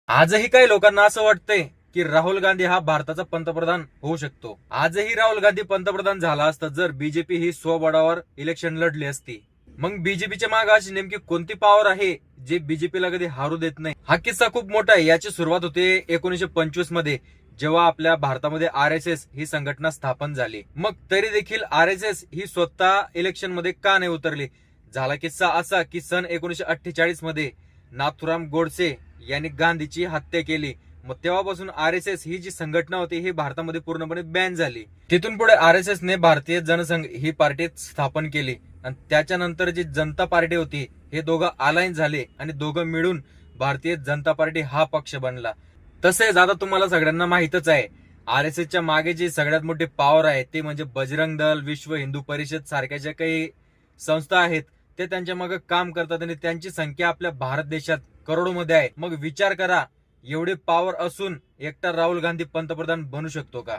आजही काही लोकांना असं वाटतंय की राहुल गांधी हा भारताचा पंतप्रधान होऊ शकतो. आजही राहुल गांधी पंतप्रधान झाला असता जर बीजेपी ही स्वबळावर इलेक्शन लढली असती. मग बीजेपीच्या मागे अशी नेमकी कोणती पॉवर आहे जे बीजेपीला कधी हारू देत नाही? हा किस्सा खूप मोठा आहे. याची सुरुवात होते 1925 मध्ये, जेव्हा आपल्या भारतामध्ये RSS ही संघटना स्थापन झाली. मग तरी देखील RSS ही स्वतः इलेक्शन मध्ये का नाही उतरली? झाला किस्सा असा की सन 1948 मध्ये नाथुराम गोडसे यांनी गांधीची हत्या केली. मग तेव्हापासून RSS ही जी संघटना होती ही भारतामध्ये पूर्णपणे बॅन झाली. तिथून पुढे RSS ने भारतीय जनसंघ ही पार्टी स्थापन केली आणि त्याच्यानंतर जी जनता पार्टी होती हे दोघं अलायन्स झाले आणि दोघं मिळून भारतीय जनता पार्टी हा पक्ष बनला. तसेच आता तुम्हाला सगळ्यांना माहितच आहे, RSS च्या मागे जी सगळ्यात मोठी पॉवर आहे ते म्हणजे बजरंग दल, विश्व हिंदू परिषद सारख्या ज्या काही संस्था आहेत ते त्यांच्या मागे काम करतात आणि त्यांची संख्या आपल्या भारत देशात करोडोमध्ये आहे. मग विचार करा, एवढी पॉवर असून एकटा राहुल गांधी पंतप्रधान बनू शकतो का?